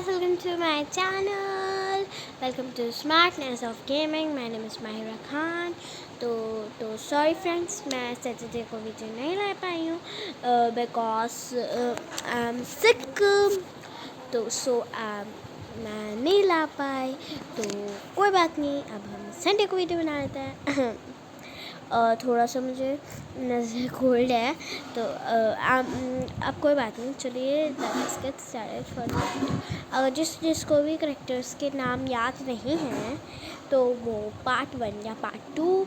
guys, welcome to my channel. Welcome to Smartness of Gaming. My name is Mahira Khan. तो sorry friends, मैं Saturday को video नहीं ला पाई हूँ because I am sick. तो मैं नहीं ला पाई, तो कोई बात नहीं, अब हम संडे को वीडियो बना लेते हैं। थोड़ा सा मुझे नज़र कोल्ड है, तो अब कोई बात नहीं, चलिए let's get started for the. अगर जिसको भी करेक्टर्स के नाम याद नहीं हैं तो वो पार्ट 1 या पार्ट 2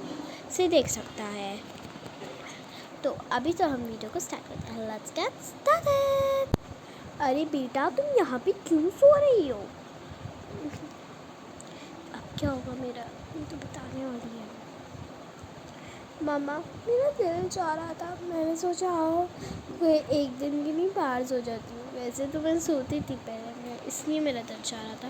से देख सकता है। तो अभी तो हम वीडियो को स्टार्ट करते हैं। Let's get started. अरे बेटा, तुम यहाँ पे क्यों सो रही हो? अब क्या होगा मेरा, मैं तो बताने वाली है। मामा, मेरा दिल चाह रहा था, मैंने सोचा आओ कोई एक दिन की नहीं बाहर सो जाती हूँ। वैसे तो मैं सोती थी पहले, मैं इसलिए मेरा दिल चाह रहा था।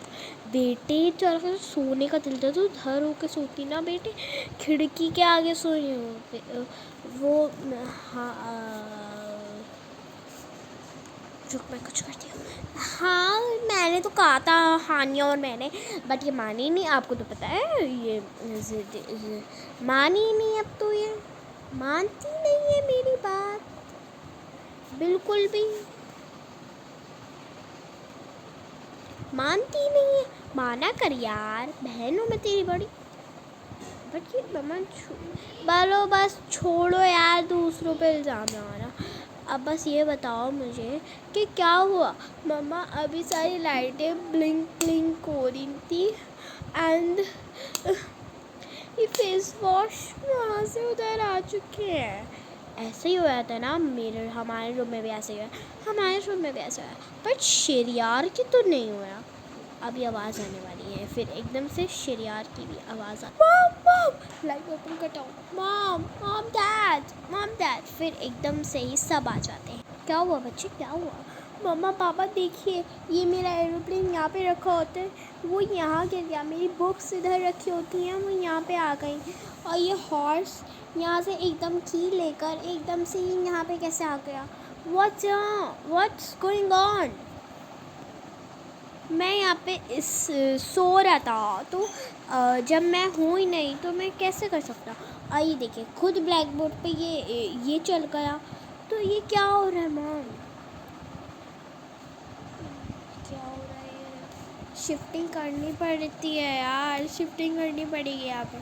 बेटे, चाह रहा सोने का दिल था तो धर होकर सोती ना बेटे, खिड़की के आगे सोई हूँ वो। हाँ, रुक, मैं कुछ करती हूँ। हाँ, मैंने तो कहा था हानिया और मैंने, बट ये मानी नहीं। आपको तो पता है ये मानी नहीं, अब तो ये मानती नहीं है मेरी बात बिल्कुल भी, मानती नहीं है। माना कर यार, बहन हूँ मैं तेरी बड़ी। बट ये मम्मा बोलो, बस छोड़ो यार, दूसरों पे इल्ज़ाम लगाना। अब बस ये बताओ मुझे कि क्या हुआ। मम्मा, अभी सारी लाइटें ब्लिंक ब्लिंक हो रही थी एंड ये फेस वॉश वहाँ से उधर आ चुके हैं। ऐसे ही हुआ था ना, हमारे रूम में भी ऐसे ही हुआ, हमारे रूम में भी ऐसा हुआ, बट शरियार की तो नहीं हुआ। अभी आवाज़ आने वाली है, फिर एकदम से शरियार की भी आवाज़ लाइट ओपन करता हूँ, मॉम डैड, फिर एकदम से ही सब आ जाते हैं। क्या हुआ बच्चे, क्या हुआ? मम्मा पापा देखिए, ये मेरा एरोप्लेन यहाँ पे रखा होता है, वो यहाँ गिर गया। मेरी बुक्स इधर रखी होती हैं, वो यहाँ पे आ गई। और ये हॉर्स यहाँ से एकदम की लेकर एकदम से यहाँ पे कैसे आ गया? What's going on? मैं यहाँ पे सो रहा था, तो जब मैं हूँ ही नहीं तो मैं कैसे कर सकता? आइए देखिए, खुद ब्लैक बोर्ड पे ये चल गया। तो ये क्या हो रहा है मॉम? क्या हो रहा है? शिफ्टिंग करनी पड़ती है यार, शिफ्टिंग करनी पड़ेगी यहाँ पे।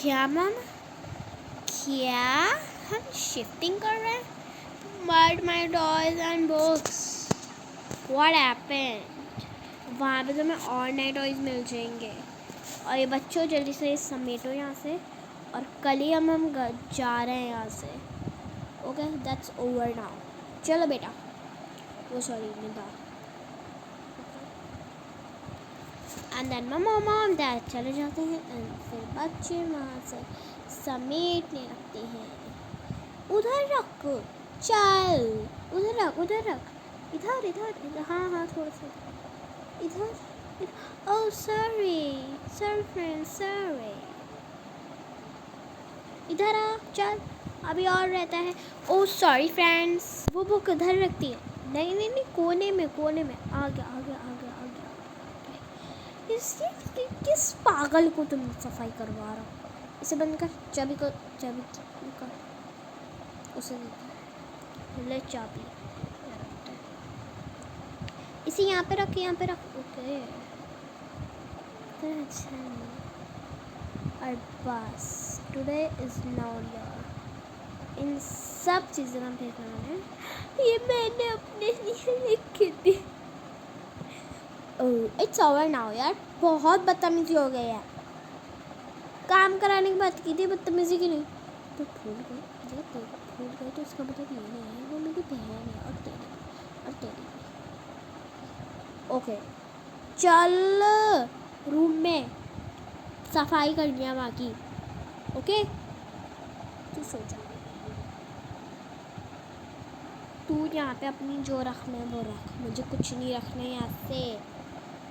क्या मॉम, क्या हम शिफ्टिंग कर रहे हैं? But my toys and books, what happened? वहाँ पे तो मैं और नए टॉयज मिल जाएंगे। और ये बच्चों, जल्दी से समेटो यहाँ से, और कल ही हम जा रहे हैं यहाँ से। Okay, that's over now. चलो बेटा, वो sorry Nida. And then mom dad चले जाते हैं, एंड फिर बच्चे वहाँ से समेटने लगते हैं। उधर रख, चल उधर रख, इधर, हाँ थोड़ा सा इधर। Oh sorry friend, sorry. इधर आ, चल, अभी और रहता है। Oh sorry friends. वो बुक इधर रखती है, नहीं, कोने में आ गया। किस पागल को तुम सफाई करवा रहा हो? इसे बंद कर, चाबी कर, उसे ले चाबी। इसे यहाँ पे रख। ओके, अच्छा। और बस, टुडे इज नाउ ईयर। इन सब चीज़ें में भेजना है, ये मैंने अपने लिए लिखी थी। इट्स ओवर नाउ यार, बहुत बदतमीजी हो गई है। काम कराने की बात की थी, बदतमीजी की नहीं। तो भूल गए तो इसका मतलब ये नहीं है, वो मेरी बहन है और तेरी। ओके, चल रूम में सफाई करनी है वहाँ की। ओके, तू सो जा, तू यहाँ पे अपनी जो रखना है वो रख, मुझे कुछ नहीं रखना है यहाँ से।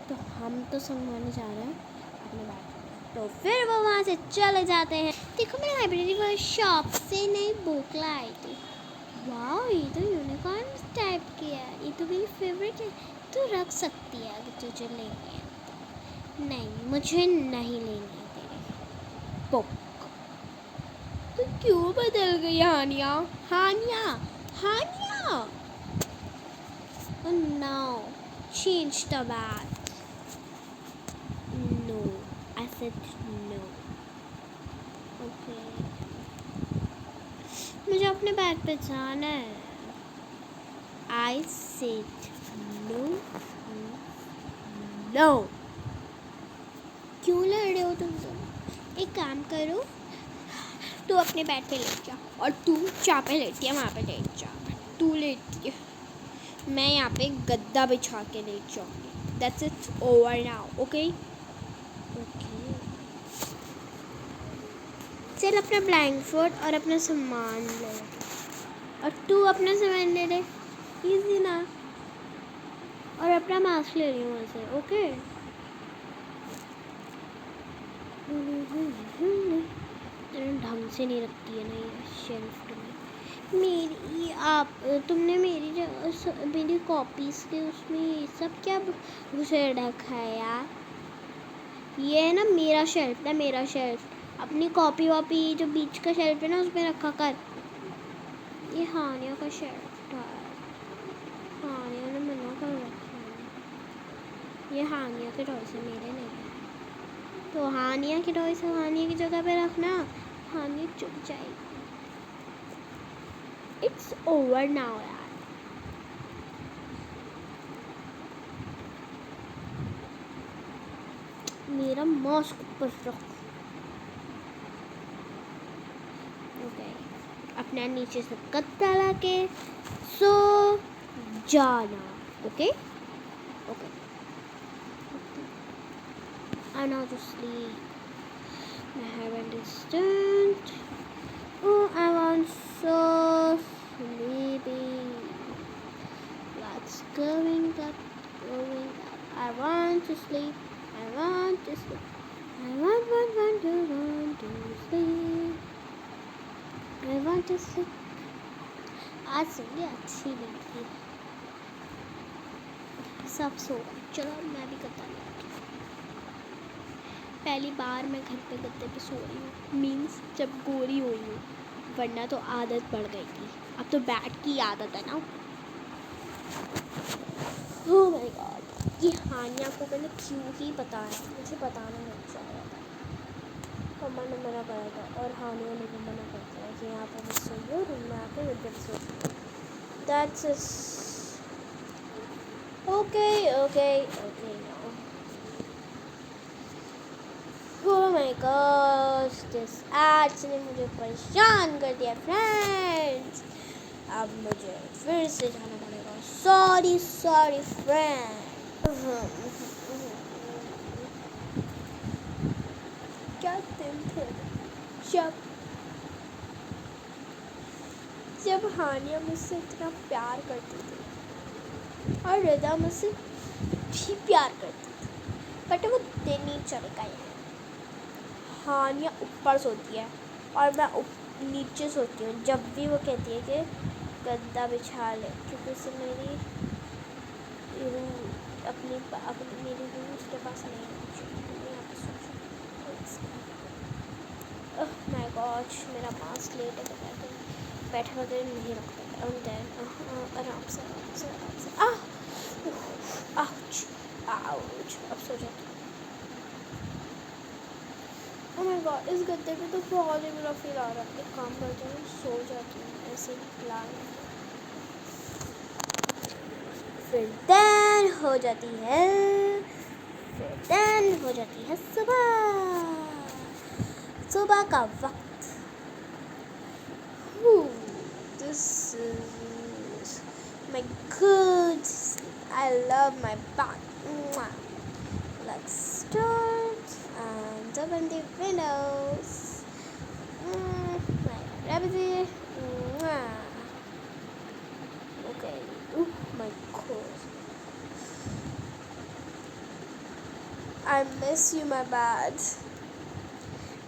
तो हम तो संगवाने जा रहे हैं अपने बात। तो फिर वो वहाँ से चले जाते हैं। देखो, मैं लाइब्रेरी वाली शॉप से नई बुक लाई थी। वाह, ये तो यूनिकॉर्न टाइप की है, ये तो मेरी फेवरेट है, तो रख सकती है अगर तुझे लेनी है। नहीं, मुझे नहीं लेनी है तेरी बुक। तो क्यों बदल गई हानिया? हानिया, हानिया। Oh no, change the bag. No, I said no. Okay. मुझे अपने बैग पे जाना है। I said no, no. क्यों लड़ रहे हो तुम दोनों? एक काम करो, तू अपने बेड पे लेट जा और तू जहाँ पे लेटी है वहाँ पे लेट जा। तू लेटी है, मैं यहाँ पे गद्दा बिछा के लेट जाऊँगी। That's it, over now, okay? Okay. चल अपना ब्लैंकफोर्ड और अपना सामान ले, और तू अपना सामान ले ले, इजी ना। और अपना मास्क ले रही हूँ वहाँ से, ओके? ढंग से नहीं रखती है ना ये शेल्फ में। मेरी आप तुमने मेरी कॉपीज़ के उसमें ये सब क्या घुसे रखा है यार? ये है ना मेरा शेल्फ है, मेरा शेल्फ। अपनी कॉपी वॉपी जो बीच का शेल्फ है ना उसमें रखा कर। ये हानिया का शेल्फ था, हानिया ने मना कर रखा है। ये हानिया के टॉय से, मेरे नहीं है। तो हानिया की टॉय से हानिया की जगह पे रखना, हानिया चुप जाएगी। इट्स ओवर नाउ यार। मेरा मास्क ऊपर रख। ओके, अपना नीचे से गद्दा ला के सो जाना, okay? Okay, and now to sleep. My head is turned. Oh, I want so sleepy. What's going up, going up? I want to sleep. I want to sleep. I want to sleep. I want to sleep. आज सुनिए अच्छी नींद थी। सब सो गए, चलो मैं भी गद्दा लेती हूँ। पहली बार मैं घर पे गद्दे पे सो रही हूँ, मीन्स जब गोरी हुई हूँ, वरना तो आदत पड़ गई थी। अब तो बैठ की आदत है ना। ओह माय गॉड, ये हानिया को मैंने क्यों ही बताया, मुझे बताना नहीं चाहिए था। मम्मा ने मना करा था और हानिया ने भी मना कर दिया कि यहाँ पर मैं सोई हूँ, रूम में आके गद्दे पे सो। That's okay okay okay now. Oh my god, this ads ने मुझे परेशान कर दिया फ्रेंड्स। अब मुझे फिर से जाना पड़ेगा। Sorry sorry friend. क्या दिन थे जब हानिया मुझसे इतना प्यार करती थी और रिदा मुझसे भी प्यार करती थी, बट वो दिन ही चले गए। हानिया ऊपर सोती है और मैं नीचे सोती हूँ जब भी वो कहती है कि गद्दा बिछा ले, क्योंकि उसे मेरी रूम मेरी रूम उसके पास नहीं है। यहाँ पे सोचो माय गॉड, मेरा मास्क लेट है, बैठे वगैरह नहीं रखता है। आराम से आउच आउच। अब सो जाती हूँ। ओह माय गॉड, इस गद्दे पे तो बहुत ही बुरा फील आ रहा है। एक काम करती हूँ, सो जाती हूँ ऐसे ही प्लान। फिर देन हो जाती है सुबह का वक्त। This is my good sleep. I love my bath. Let's start and open the windows. Okay. Oh my god. I miss you, my bad.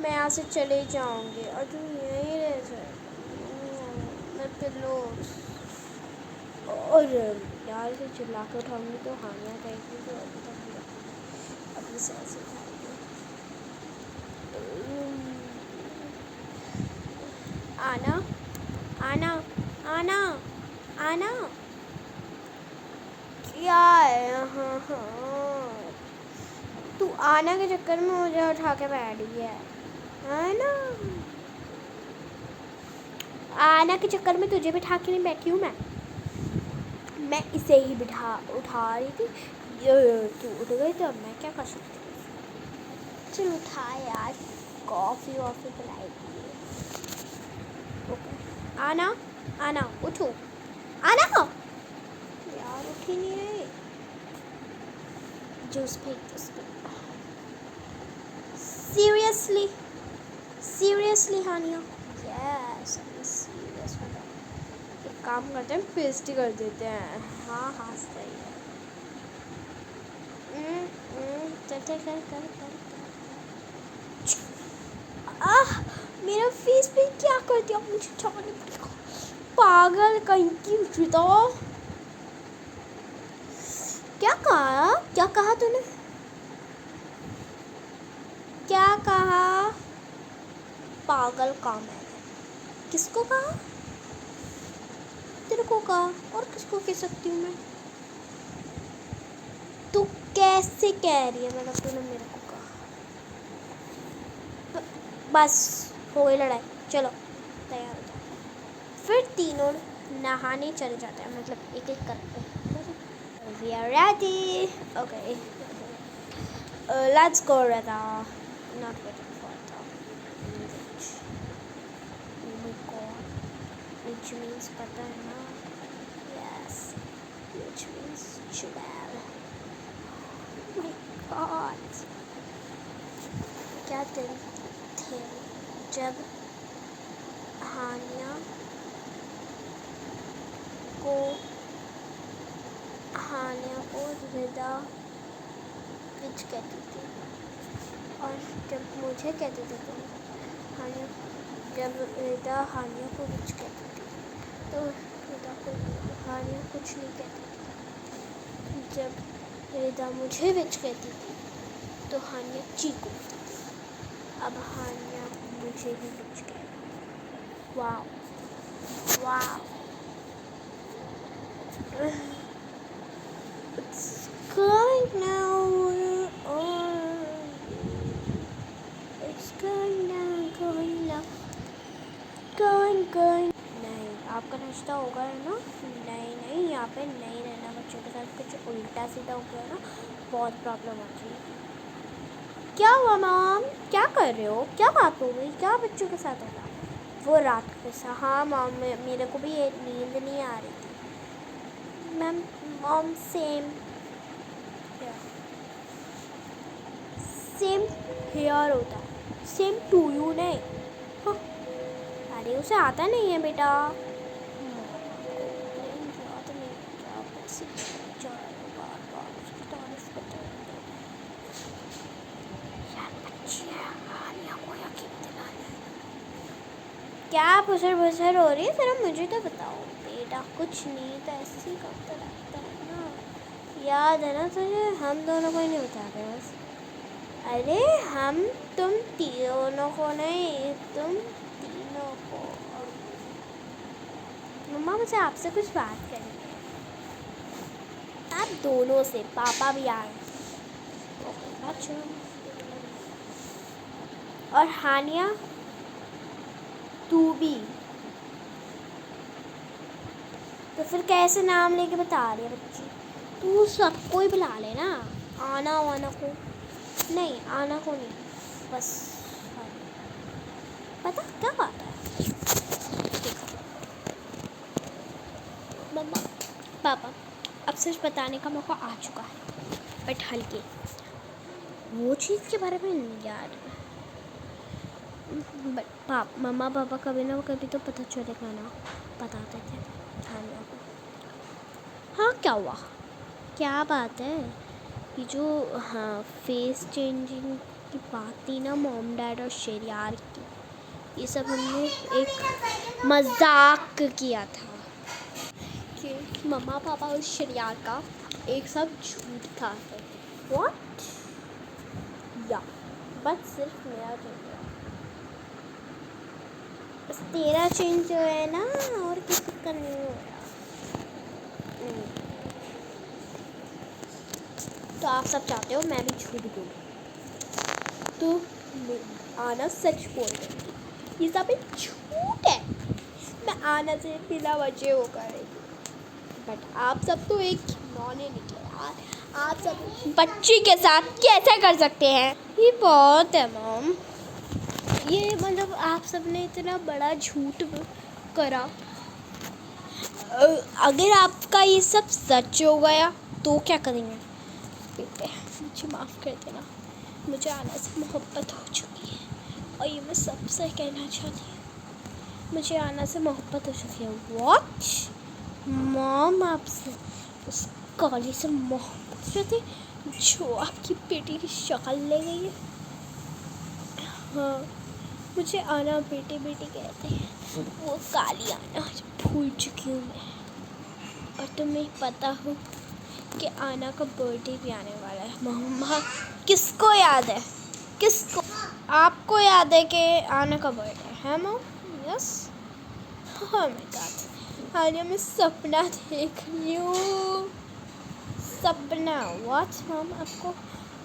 मैं यहाँ से चले जाऊँगी और तुम यहीं रह जाए। मैं पिलोस और यार से चिल्ला के उठाऊंगी तो हानिया कहेगी तो अभी तक अपनी सर से उठाएगी। आना आना आना आना क्या है? हाँ तू आना के चक्कर में मुझे उठा के बैठ गया है ना। आना के चक्कर में तुझे बिठा के नहीं बैठी हूँ मैं इसे ही उठा रही थी। तू उठ गई तो अब मैं क्या कर सकती हूँ। चल उठा यार, कॉफ़ी वॉफ़ी पिलाएगी। ओके आना आना उठो आना यार, उठ ही नहीं रही। जूस फेंक दो उसको। सीरियसली हानिया। यस सीरियस हो गया। एक काम करते हैं, पेस्ट ही कर देते हैं। हाँ सही है। चल कर आह मेरा फेस पे क्या कर दिया मुझे छाने पड़ेगा। पागल कहीं की उठता। क्या कहा तूने? क्या कहा? पागल काम है। किसको कहा? तेरे को कहा, और किसको कह सकती हूँ मैं? तू कैसे कह रही है मतलब तूने मेरे को कहा? बस हो गई लड़ाई, चलो तैयार हो जाओ। फिर तीनों नहाने चले जाते हैं, मतलब एक एक करके। We are ready. Okay. Let's go, Rita. Not waiting for the which. Oh my god. Which means pata hai na? Yes. Which means Jubal. Oh my god. क्या दिन थे जब हानिया को रिदा विच कहती थी, और जब मुझे कहते थे तो हानिया, जब रिदा हानिया को विच कहती थी तो रिदा को हानिया कुछ नहीं कहती थी। जब रिदा मुझे विच कहती थी तो हानिया चीकू कहती थी। अब हानिया मुझे भी विच कहती। वाह It's going now. It's going now. Going. नहीं, आपका नाश्ता होगा है ना? नहीं, यहाँ पे नहीं रहना बच्चों के साथ। कुछ उल्टा सीधा हो गया ना, बहुत प्रॉब्लम होती है। क्या हुआ मॉम? क्या कर रहे हो? क्या बात हो गई? क्या बच्चों के साथ होगा? वो रात के साथ। हाँ मॉम, मेरे को भी ये नींद नहीं आ रही थी। मैम मॉम सेम हेयर होता है, सेम टू यू नहीं। हाँ। अरे उसे आता नहीं है बेटा। क्या भसर हो रही है? जरा मुझे तो बताओ बेटा। कुछ नहीं तो ऐसे ही करता रहता है ना। याद है ना तुझे, हम दोनों को ही नहीं बताते बस। अरे हम तुम तीनों को नहीं, तुम तीनों को। मम्मा मुझे आपसे कुछ बात करनी है। आप दोनों से। पापा भी आए। अच्छा। और हानिया तू भी। तो फिर कैसे नाम लेके बता रही है बच्ची? तू सबको ही बुला लेना। आना को नहीं, आना को नहीं, बस पता क्या बात है। मम्मा पापा अब सच बताने का मौका आ चुका है, बट हल्के वो चीज़ के बारे में नहीं याद। बट मम्मा पापा कभी ना कभी तो पता चलेगा ना, बताते थे हानिया को। हाँ क्या हुआ? क्या बात है? ये जो हाँ फेस चेंजिंग की बात थी ना मॉम डैड और शेरियार की, ये सब हमने एक मजाक किया था कि मम्मा पापा और शनियार का एक सब झूठ था। व्हाट? या बस सिर्फ मेरा चेंज हुआ, बस तेरा चेंज हुआ है ना, और किसी का नहीं हुआ। तो आप सब चाहते हो मैं भी झूठ दूँ, तो आना सच बोल रही, ये सब एक झूठ है। मैं आना से बिना वजह वो करेगी, बट आप सब तो एक खिलौने निकले यार। आप सब बच्ची के साथ कैसे कर सकते हैं? ये बहुत है मॉम, ये मतलब आप सब ने इतना बड़ा झूठ करा। अगर आपका ये सब सच हो गया तो क्या करेंगे? बेटे मुझे माफ़ कर देना, मुझे आना से मोहब्बत हो चुकी है, और ये मैं सबसे कहना चाहती हूँ, मुझे आना से मोहब्बत हो चुकी है। व्हाट? मॉम आपसे उस काली से मोहब्बत करती जो आपकी बेटी की शक्ल ले गई है? हाँ, मुझे आना बेटी बेटी कहते हैं, वो काली आना भूल चुकी हूँ मैं। और तुम्हें पता हो कि आना का बर्थडे भी आने वाला है। मम्मा किसको याद है? किसको? आपको याद है कि आना का बर्थडे है mom? Yes. Oh my God, आना मैं सपना देख रही हूँ। सपना? व्हाट मॉम, आपको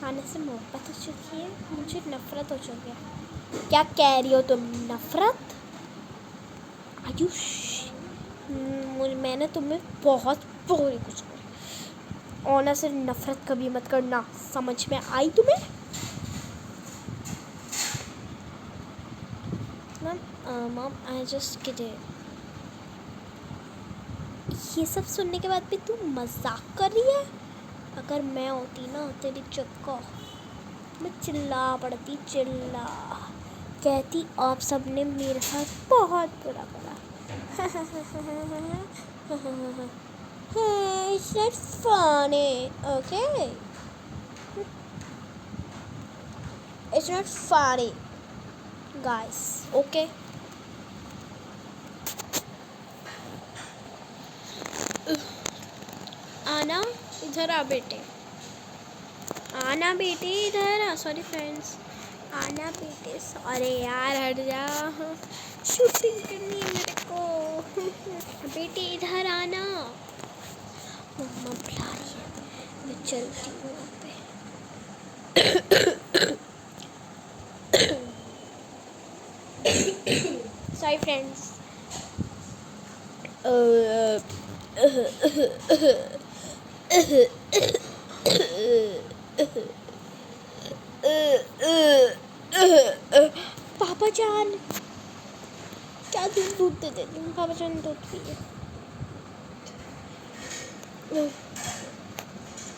आने से मोहब्बत हो चुकी है, मुझे नफरत हो चुकी है। क्या कह रही हो तुम? नफरत? आयुष मैंने तुम्हें बहुत बुरी कुछ करी, आना से नफरत कभी मत करना, समझ में आई तुम्हें? Mom I just kidding. ये सब सुनने के बाद भी तू मजाक कर रही है? अगर मैं होती ना तेरी जगह, मैं चिल्ला पड़ती, चिल्ला कहती आप सब ने मेरे साथ बहुत बुरा करा। It's not funny, okay? It's not funny, guys, okay? आना इधर आ बेटे, आना बेटे इधर आ। सॉरी फ्रेंड्स, आना बेटे, अरे यार हट जा, शूटिंग करनी है मेरे को। बेटे इधर आना, मम्मा बुला रही है, मैं चलती हूँ वहाँ पे। Sorry friends. पापा जान, क्या दूध दे देती हूँ, पापा जान दूध पिए।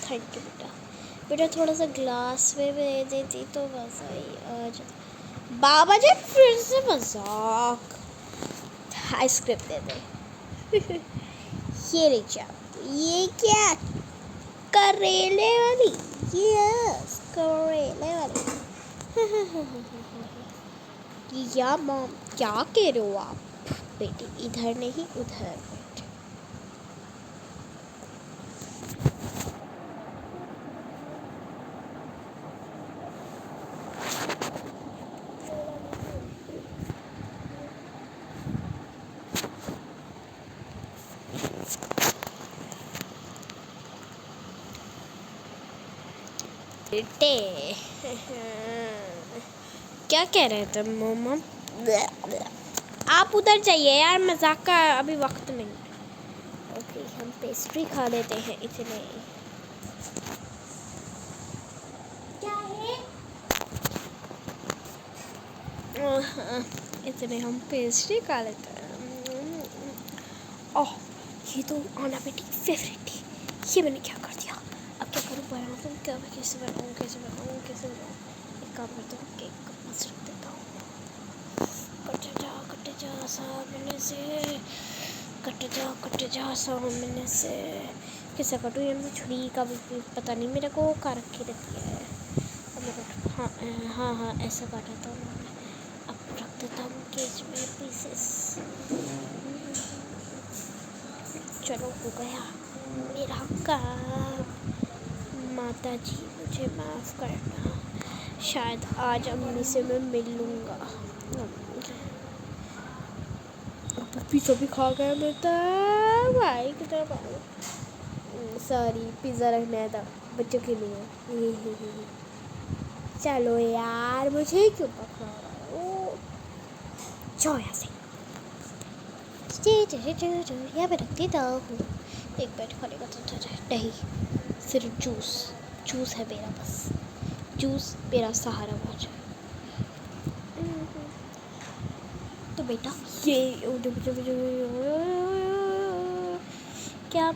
थैंक यू बेटा। बेटा थोड़ा सा ग्लास में दे देती तो मज़ा ही आ जाता। बाबा जी फिर से मजाक। आइसक्रीम दे दे। ये ले जाओ। ये क्या? करेले वाली? यस, करेले वाली। या मॉम क्या कह रहे हो आप? बेटी इधर नहीं उधर बैठ। बेटे क्या कह रहे थे मम्मा? आप उधर जाइए यार, मजाक का अभी वक्त नहीं। ओके हम पेस्ट्री खा लेते हैं इतने। क्या है? इतने हम पेस्ट्री खा लेते हैं। ओह ये तो आना बेटी की फेवरेट थी, ये मैंने क्या कर दिया? अब क्या करूँ? बनाऊँ तो क्या, कैसे बनाऊँ, कैसे बनाऊँ, कैसे बनाऊँ? एक काम करता हूँ, केक का पास रख देता हूँ। कट जा सामने से, कट जा सामने से। कैसे कटूँ? ये मुझे छुरी का भी पता नहीं, मेरे को का रखी रहती है। अब हाँ ऐसा काटा था मैंने। अब रख देता हूँ केज में पीसेस। चलो हो गया मेरा काम। माता जी मुझे माफ़ करना, शायद आज अम्मी से मैं मिल लूँगा। पिज़्ज़ा भी खा गया बेटा भाई कितना सॉरी, पिज़्ज़ा रखना था बच्चों के लिए। चलो यार, मुझे क्यों पकड़ा रहा हो? जाओ यहाँ से। यहाँ पे रखती था एक बैठ खाने का तो नहीं, सिर्फ जूस है मेरा, बस जूस मेरा सहारा बन जाए। तो बेटा ये क्या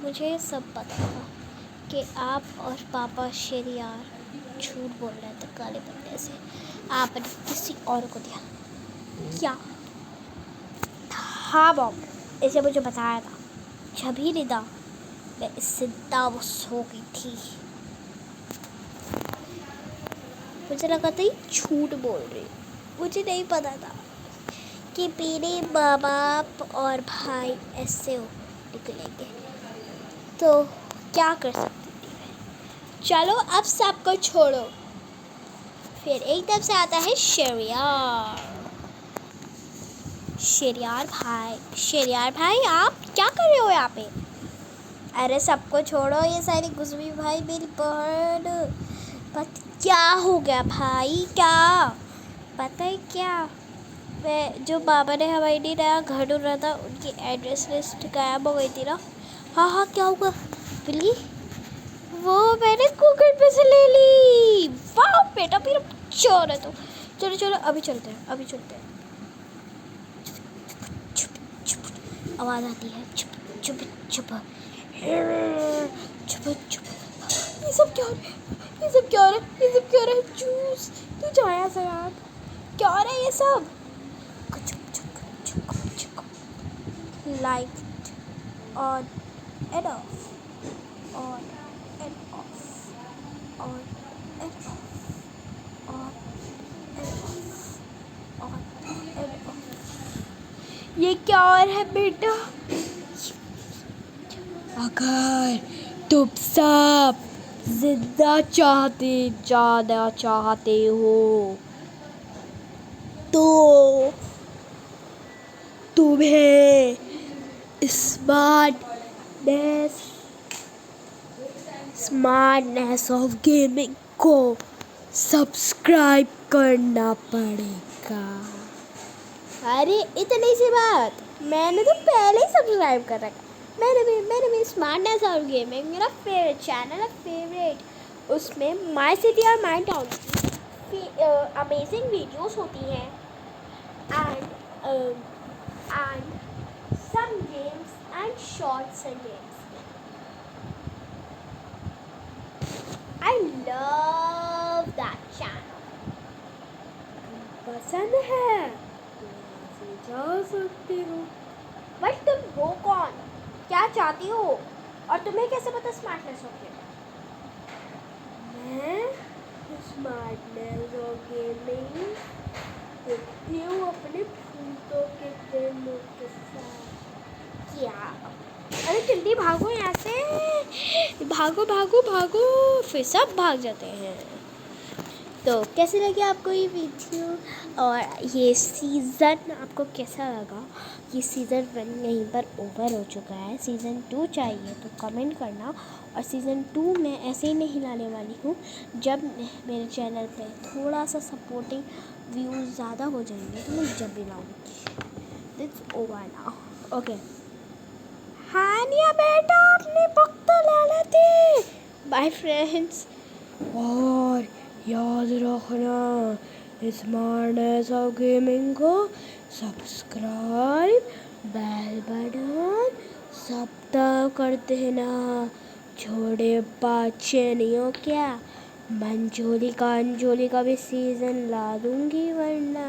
मुझे सब पता था कि आप और पापा शेरियार झूठ बोल रहे थे काले बंदे से। आपने किसी और को दिया क्या? हाँ बॉब, इसे मुझे बताया था। जब ही रिदा मैं इससे दाव सो गई थी, मुझे लगा था ये झूठ बोल रही। मुझे नहीं पता था कि मेरे माँ बाप और भाई ऐसे निकलेंगे, तो क्या कर सकती थी मैं। चलो अब सबको छोड़ो। फिर एकदम से आता है शेरियार भाई आप क्या कर रहे हो यहाँ पे? अरे सबको छोड़ो, ये सारी गुजरी भाई मेरी बहन। क्या हो गया भाई? क्या पता है क्या, मैं जो बाबा ने हमारे लिए नया घर ढूंढ रहा था, उनकी एड्रेस लिस्ट गायब हो गई थी ना। हाँ क्या हुआ बिल्ली? वो मैंने गूगल पे से ले ली। वाह बेटा मेरा चोर है तो। चलो अभी चलते हैं। आवाज़ आती है चुप। ये सब क्या हो रहा है? जूस तू जाया सा यार, क्या हो रहा है ये सब? Light on end of, on end of, on end of, on end of. ये क्या और है बेटा? अगर तुम सब जिंदा जाना चाहते हो तो तुम्हें स्मार्टनेस ऑफ गेमिंग को सब्सक्राइब करना पड़ेगा। अरे इतनी सी बात, मैंने तो पहले ही सब्सक्राइब कर रखा। मैंने भी स्मार्टनेस ऑफ गेमिंग मेरा फेवरेट चैनल है, फेवरेट। उसमें माई सिटी और माई टाउन अमेजिंग वीडियोस होती हैं and some games and shorts and games. I love that channel. पसंद है तो जा सकती हो। बट तुम हो कौन? क्या चाहती हो? और तुम्हें कैसे पता स्मार्टनेस ऑफ गेमिंग? मैं स्मार्टनेस ऑफ गेमिंग देखती हूँ अपने भूतों के प्रेमों के साथ। क्या? अरे जल्दी भागो यहाँ से, भागो। फिर सब भाग जाते हैं। तो कैसे लगे आपको ये वीडियो और ये सीज़न आपको कैसा लगा? ये सीज़न 1 यहीं पर ओवर हो चुका है। सीज़न 2 चाहिए तो कमेंट करना। और सीज़न 2 मैं ऐसे ही नहीं लाने वाली हूँ, जब मेरे चैनल पे थोड़ा सा सपोर्टिंग व्यूज़ ज़्यादा हो जाएंगे तो मैं जब भी लाऊँगी। It's over now, okay. हाँ निया बेटा, अपनी पक्का ले लेते। Bye friends. और याद रखना, स्मार्टनेस ऑफ गेमिंग को सब्सक्राइब, बेल बटन सब तक करते हैं ना। छोड़े बच्चे नहीं हो क्या? अंजोली का भी सीज़न ला दूंगी वरना।